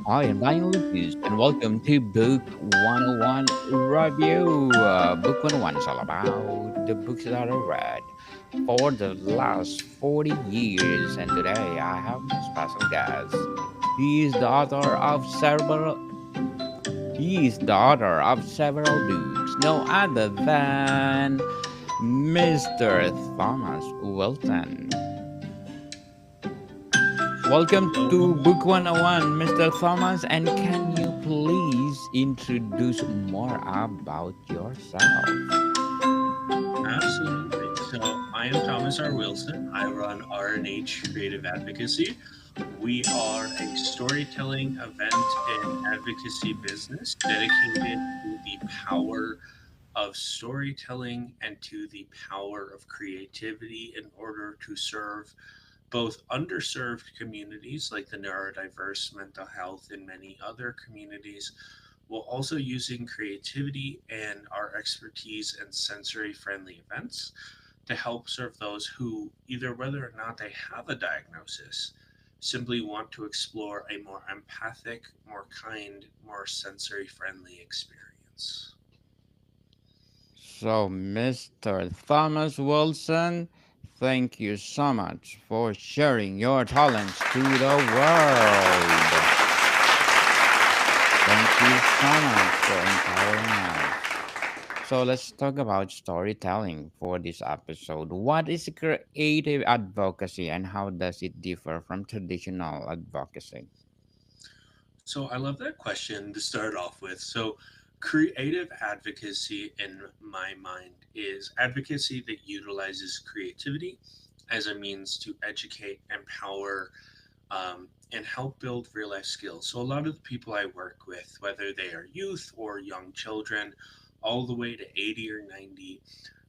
I am Daniel Lucas, and welcome to Book 101 Review. Book 101 is all about the books that I read for the last 40 years, and today I have my special guest. He is the author of several. He is the author of several books, no other than Mr. Thomas Wilson. Welcome Hello, to hello. Book 101, Mr. Thomas. And can you please introduce more about yourself? Absolutely. So, I am Thomas R. Wilson. I run R&H Creative Advocacy. We are a storytelling, event, and advocacy business dedicated to the power of storytelling and to the power of creativity in order to serve both underserved communities like the neurodiverse, mental health, and many other communities, while also using creativity and our expertise in sensory friendly events to help serve those who, either whether or not they have a diagnosis, simply want to explore a more empathic, more kind, more sensory friendly experience. So, Mr. Thomas Wilson, thank you so much for sharing your talents to the world. Thank you so much for empowering us. So let's talk about storytelling for this episode. What is creative advocacy and how does it differ from traditional advocacy? So I love that question to start off with. So, creative advocacy, in my mind, is advocacy that utilizes creativity as a means to educate, empower, and help build real life skills. So, a lot of the people I work with, whether they are youth or young children, all the way to 80 or 90,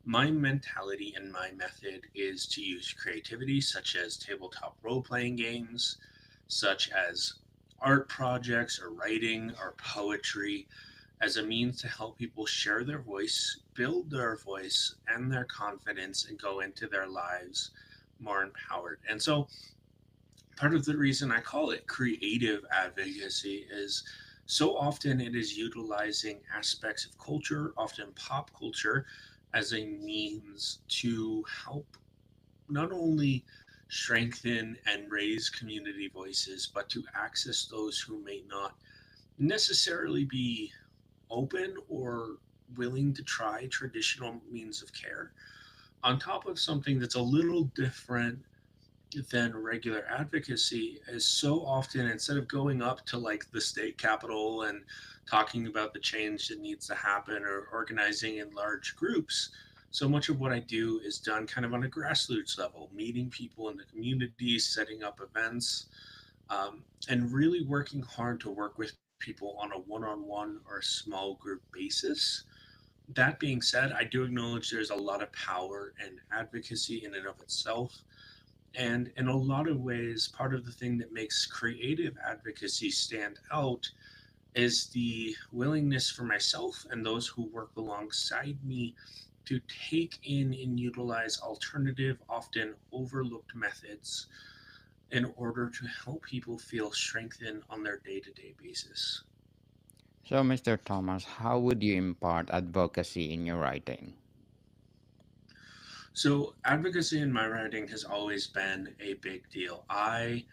my mentality and my method is to use creativity, such as tabletop role playing games, such as art projects or writing or poetry, as a means to help people share their voice, build their voice and their confidence, and go into their lives more empowered. And so, part of the reason I call it creative advocacy is so often it is utilizing aspects of culture, often pop culture, as a means to help not only strengthen and raise community voices, but to access those who may not necessarily be open or willing to try traditional means of care, on top of something that's a little different than regular advocacy. Is so often, instead of going up to like the state capitol and talking about the change that needs to happen or organizing in large groups, so much of what I do is done kind of on a grassroots level, meeting people in the community, setting up events, and really working hard to work with people on a one-on-one or a small group basis. That being said, I do acknowledge there's a lot of power and advocacy in and of itself, and in a lot of ways, part of the thing that makes creative advocacy stand out is the willingness for myself and those who work alongside me to take in and utilize alternative, often overlooked methods in order to help people feel strengthened on their day to day basis. So, Mr. Thomas, how would you impart advocacy in your writing? So, advocacy in my writing has always been a big deal. I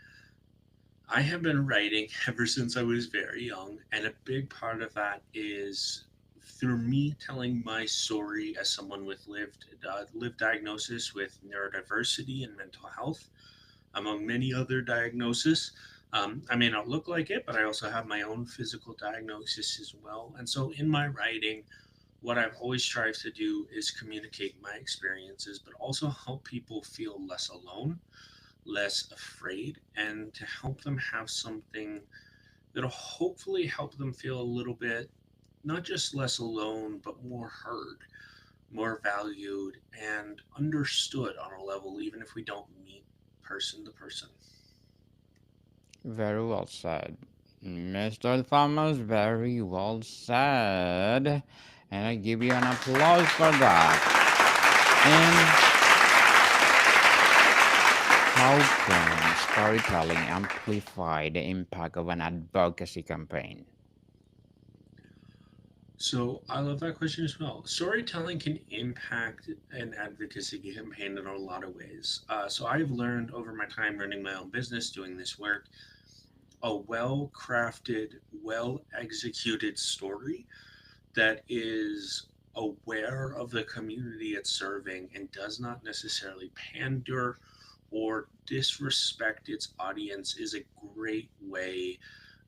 have been writing ever since I was very young, and a big part of that is through me telling my story as someone with lived diagnosis with neurodiversity and mental health, among many other diagnoses. I may not look like it, but I also have my own physical diagnosis as well. And so, in my writing, what I've always strived to do is communicate my experiences, but also help people feel less alone, less afraid, and to help them have something that'll hopefully help them feel a little bit not just less alone, but more heard, more valued, and understood on a level, even if we don't meet person to person. Very well said. Mr. Thomas, very well said. And I give you an applause for that. And How can storytelling amplify the impact of an advocacy campaign? So I love that question as well. Storytelling can impact an advocacy campaign in a lot of ways. So I've learned over my time running my own business, doing this work, a well crafted, well executed story that is aware of the community it's serving and does not necessarily pander or disrespect its audience is a great way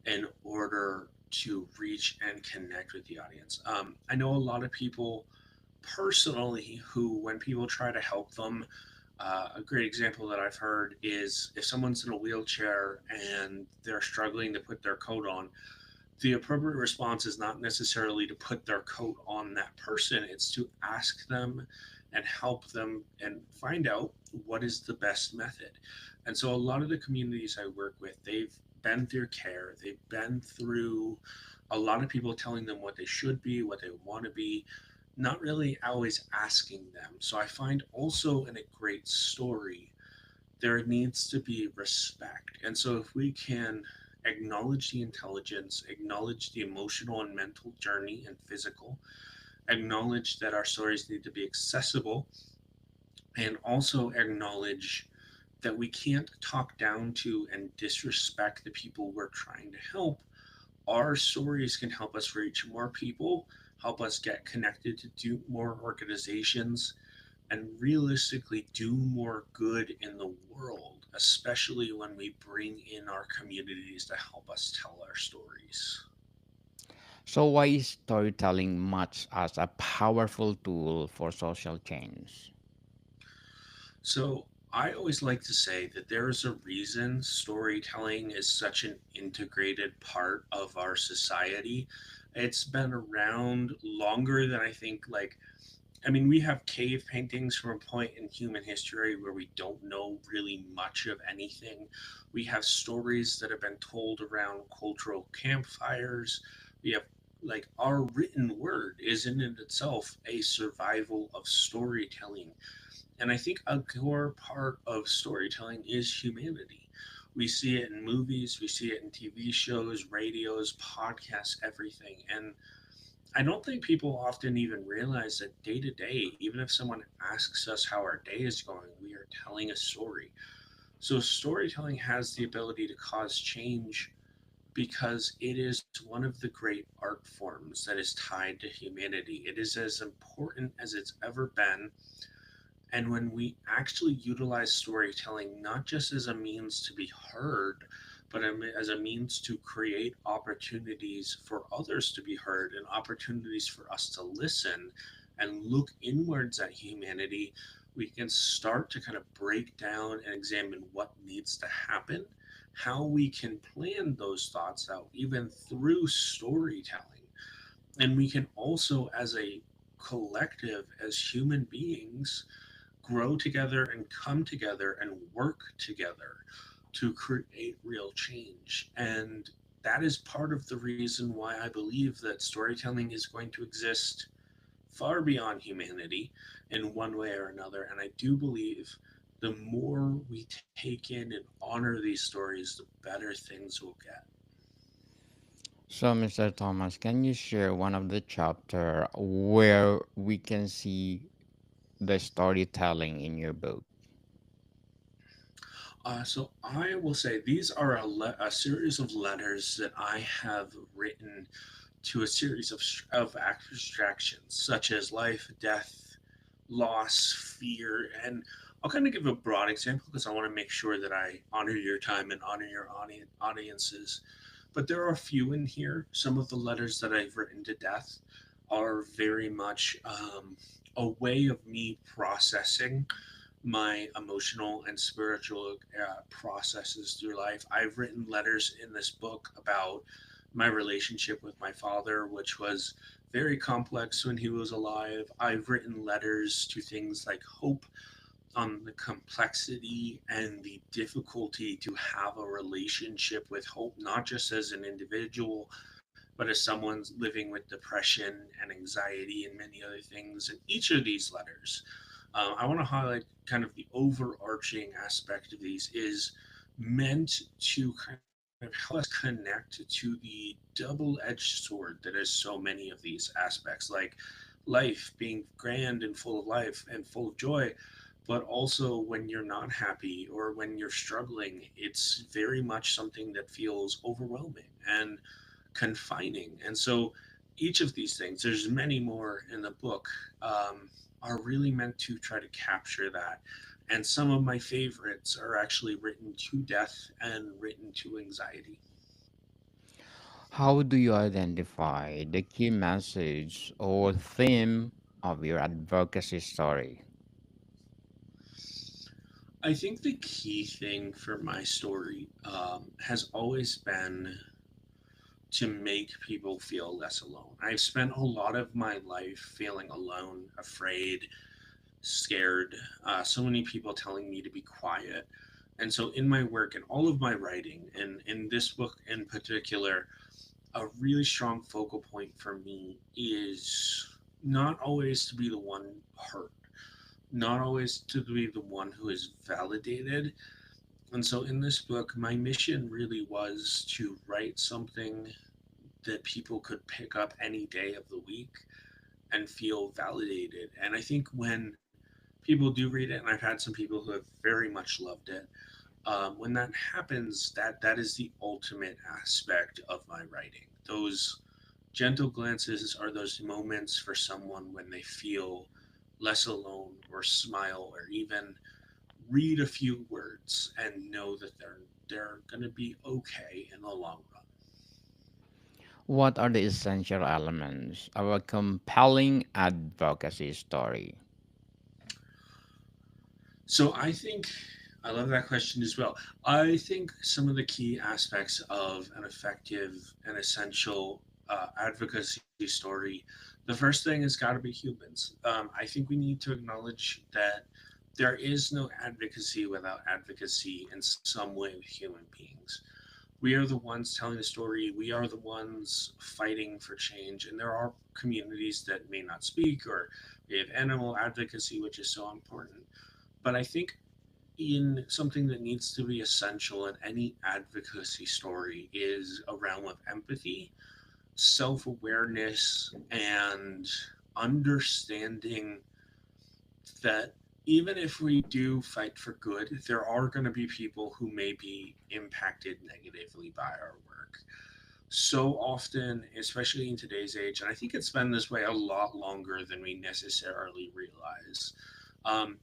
in order to reach and connect with the audience. I know a lot of people personally who, when people try to help them, a great example that I've heard is if someone's in a wheelchair and they're struggling to put their coat on, the appropriate response is not necessarily to put their coat on that person, it's to ask them and help them and find out what is the best method. And so, a lot of the communities I work with, they've been through care, they've been through a lot of people telling them what they should be, what they want to be, not really always asking them. So, I find also in a great story, there needs to be respect. And so, if we can acknowledge the intelligence, acknowledge the emotional and mental journey and physical, acknowledge that our stories need to be accessible, and also acknowledge that we can't talk down to and disrespect the people we're trying to help, our stories can help us reach more people, help us get connected to do more organizations, and realistically do more good in the world, especially when we bring in our communities to help us tell our stories. So, why is storytelling much as a powerful tool for social change? So, I always like to say that there is a reason storytelling is such an integrated part of our society. It's been around longer than I think, like, I mean, we have cave paintings from a point in human history where we don't know really much of anything. We have stories that have been told around cultural campfires. We have, like, our written word is in itself a survival of storytelling. And I think a core part of storytelling is humanity. We see it in movies, we see it in TV shows, radios, podcasts, everything. And I don't think people often even realize that day to day, even if someone asks us how our day is going, we are telling a story. So, storytelling has the ability to cause change because it is one of the great art forms that is tied to humanity. It is as important as it's ever been. And when we actually utilize storytelling not just as a means to be heard, but as a means to create opportunities for others to be heard and opportunities for us to listen and look inwards at humanity, we can start to kind of break down and examine what needs to happen, how we can plan those thoughts out, even through storytelling. And we can also, as a collective, as human beings, grow together and come together and work together to create real change. And that is part of the reason why I believe that storytelling is going to exist far beyond humanity in one way or another. And I do believe the more we take in and honor these stories, the better things will get. So, Mr. Thomas, can you share one of the chapter where we can see the storytelling in your book? So I will say these are a series of letters that I have written to a series of abstractions such as life, death, loss, fear, and I'll kind of give a broad example because I want to make sure that I honor your time and honor your audiences. But there are a few in here. Some of the letters that I've written to death are very much a way of me processing my emotional and spiritual processes through life. I've written letters in this book about my relationship with my father, which was very complex when he was alive. I've written letters to things like hope, on the complexity and the difficulty to have a relationship with hope, not just as an individual, but as someone living with depression and anxiety and many other things. And each of these letters I want to highlight kind of the overarching aspect of these is meant to kind of help us connect to the double-edged sword that is so many of these aspects, like life being grand and full of life and full of joy, but also when you're not happy or when you're struggling, it's very much something that feels overwhelming and confining. And so each of these things, there's many more in the book, are really meant to try to capture that. And some of my favorites are actually written to death and written to anxiety. How do you identify the key message or theme of your advocacy story? I think the key thing for my story has always been to make people feel less alone. I've spent a lot of my life feeling alone, afraid, scared, so many people telling me to be quiet. And so, in my work and all of my writing, and in this book in particular, a really strong focal point for me is not always to be the one hurt, not always to be the one who is validated. And so, in this book, my mission really was to write something that people could pick up any day of the week and feel validated. And I think when people do read it, and I've had some people who have very much loved it. When that happens, that is the ultimate aspect of my writing. Those gentle glances are those moments for someone when they feel less alone, or smile, or even read a few words and know that they're going to be okay in the long run. What are the essential elements of a compelling advocacy story? So I love that question as well. I think some of the key aspects of an effective and essential advocacy story, the first thing has got to be humans. I think we need to acknowledge that there is no advocacy without advocacy in some way with human beings. We are the ones telling the story, we are the ones fighting for change, and there are communities that may not speak, or we have animal advocacy, which is so important. But I think in something that needs to be essential in any advocacy story is a realm of empathy, self awareness, and understanding that even if we do fight for good, there are going to be people who may be impacted negatively by our work. So often, especially in today's age, and I think it's been this way a lot longer than we necessarily realize.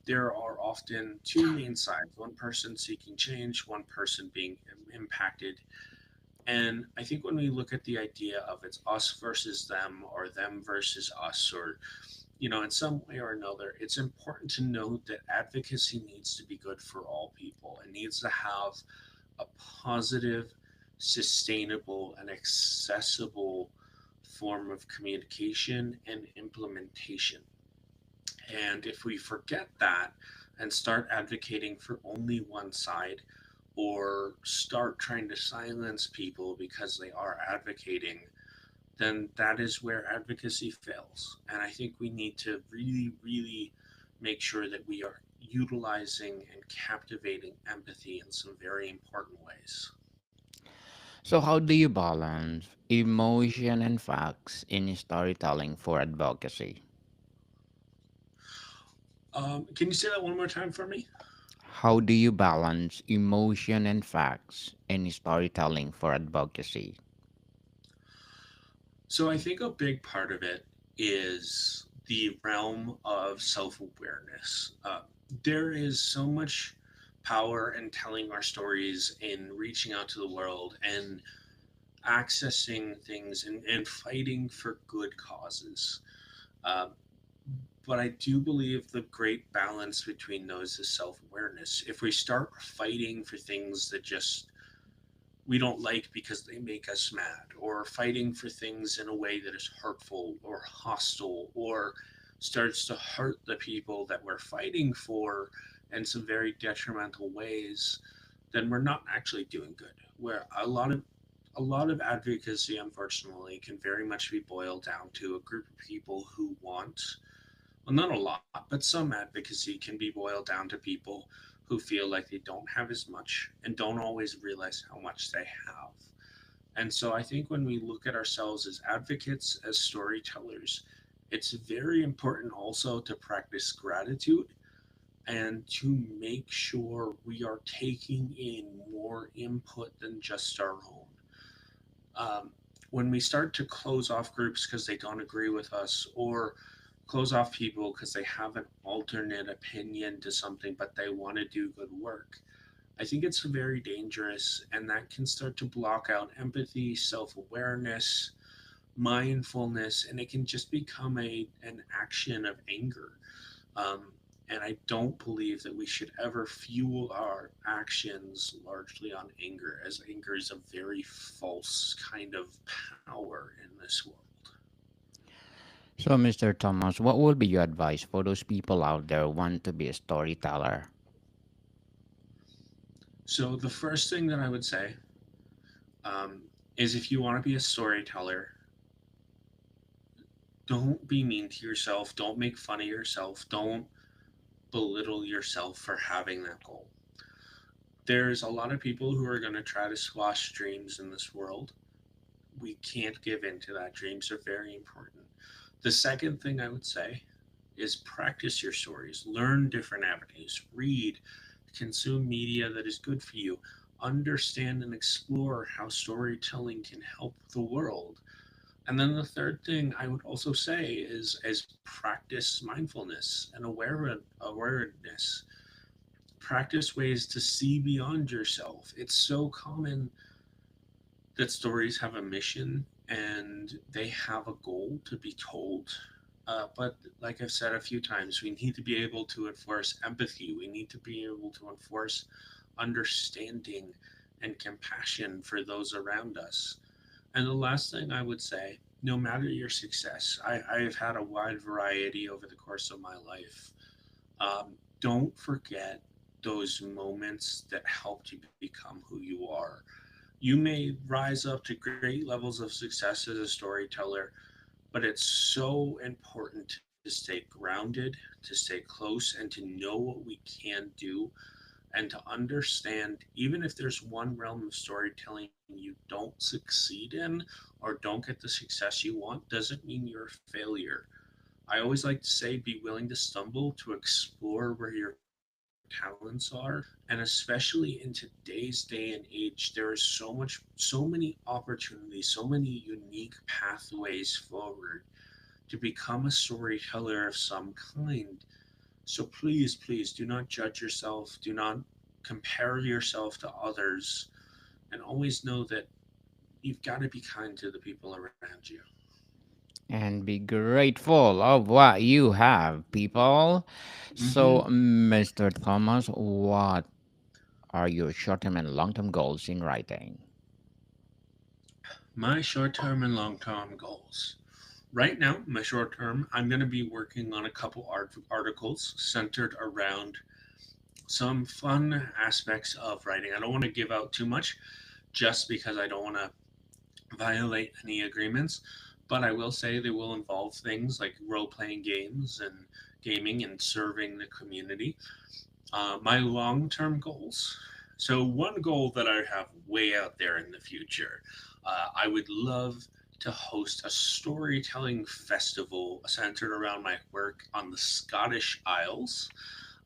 There are often two main sides, one person seeking change, one person being impacted. And I think when we look at the idea of it's us versus them, or them versus us, or in some way or another, it's important to note that advocacy needs to be good for all people. It needs to have a positive, sustainable, and accessible form of communication and implementation. And if we forget that and start advocating for only one side, or start trying to silence people because they are advocating, then that is where advocacy fails. And I think we need to really, really make sure that we are utilizing and captivating empathy in some very important ways. So, how do you balance emotion and facts in storytelling for advocacy? Can you say that one more time for me? How do you balance emotion and facts in storytelling for advocacy? So I think a big part of it is the realm of self awareness. There is so much power in telling our stories, in reaching out to the world, and accessing things, and fighting for good causes. Um, but I do believe the great balance between those is self awareness. If we start fighting for things that just we don't like because they make us mad, or fighting for things in a way that is hurtful or hostile, or starts to hurt the people that we're fighting for in some very detrimental ways, then we're not actually doing good. Where a lot of advocacy, unfortunately, can very much be boiled down to a group of people who want well, not a lot, but some advocacy can be boiled down to people who feel like they don't have as much and don't always realize how much they have. And so I think when we look at ourselves as advocates, as storytellers, it's very important also to practice gratitude and to make sure we are taking in more input than just our own. Um, when we start to close off groups because they don't agree with us, or close off people because they have an alternate opinion to something but they want to do good work, I think it's very dangerous, and that can start to block out empathy, self awareness, mindfulness, and it can just become an action of anger. Um, and I don't believe that we should ever fuel our actions largely on anger, as anger is a very false kind of power in this world. So, Mr. Thomas, what would be your advice for those people out there who want to be a storyteller? So, the first thing that I would say um, is if you want to be a storyteller, don't be mean to yourself. Don't make fun of yourself. Don't belittle yourself for having that goal. There's a lot of people who are going to try to squash dreams in this world. We can't give in to that. Dreams are very important. The second thing I would say is practice your stories, learn different avenues, read, consume media that is good for you, understand and explore how storytelling can help the world. And then the third thing I would also say is practice mindfulness and awareness. Practice ways to see beyond yourself. It's so common that stories have a mission and they have a goal to be told. But like I've said a few times, we need to be able to enforce empathy. We need to be able to enforce understanding and compassion for those around us. And the last thing I would say, no matter your success, I've had a wide variety over the course of my life. Don't forget those moments that helped you become who you are. You may rise up to great levels of success as a storyteller, but it's so important to stay grounded, to stay close, and to know what we can do, and to understand even if there's one realm of storytelling you don't succeed in or don't get the success you want, doesn't mean you're a failure. I always like to say be willing to stumble to explore where your talents are. And especially in today's day and age, there is so many opportunities, so many unique pathways forward to become a storyteller of some kind. So please do not judge yourself. Do not compare yourself to others. And always know that you've got to be kind to the people around you. And be grateful of what you have, people. Hmm. So, Mr. Thomas, what are your short term and long term goals in writing? My short term and long term goals. Right now, my short term, I'm going to be working on a couple articles centered around some fun aspects of writing. I don't want to give out too much just because I don't want to violate any agreements, but I will say they will involve things like role playing games and gaming and serving the community. My long term goals. So, one goal that I have way out there in the future, I would love to host a storytelling festival centered around my work on the Scottish Isles.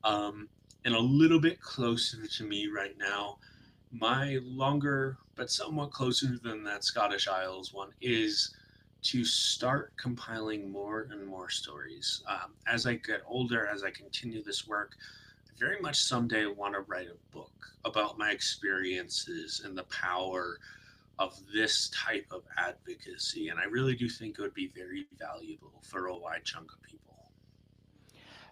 Um, and a little bit closer to me right now, my longer but somewhat closer than that Scottish Isles one is to start compiling more and more stories. As I get older, as I continue this work, I very much someday want to write a book about my experiences and the power of this type of advocacy. And I really do think it would be very valuable for a wide chunk of people.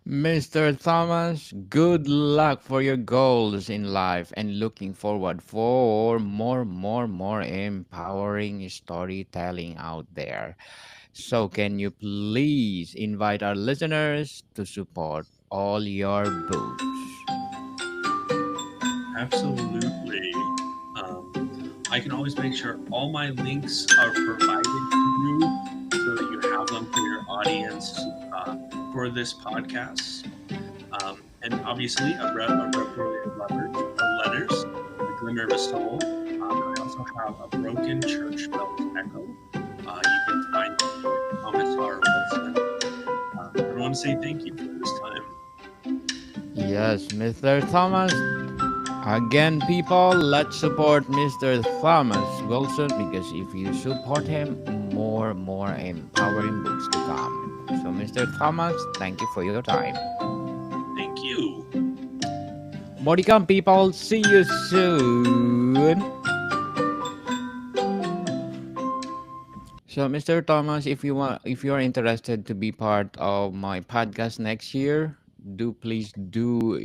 Mr. Thomas, good luck for your goals in life and looking forward for more empowering storytelling out there. So, can you please invite our listeners to support all your books? Absolutely. Um, I can always make sure all my links are provided to you so that you have them for your audience for this podcast. And obviously, a requiem letters, the glimmer of a soul. I also have a broken church bells echo. You can find Thomas R. Wilson. I want to say thank you for this time. Yes, Mr. Thomas. Again, people, let's support Mr. Thomas Wilson because if you support him, more empowering books to come. So, Mr. Thomas, thank you for your time. Thank you. More to come, people. See you soon. So, Mr. Thomas, if you are interested to be part of my podcast next year, do please do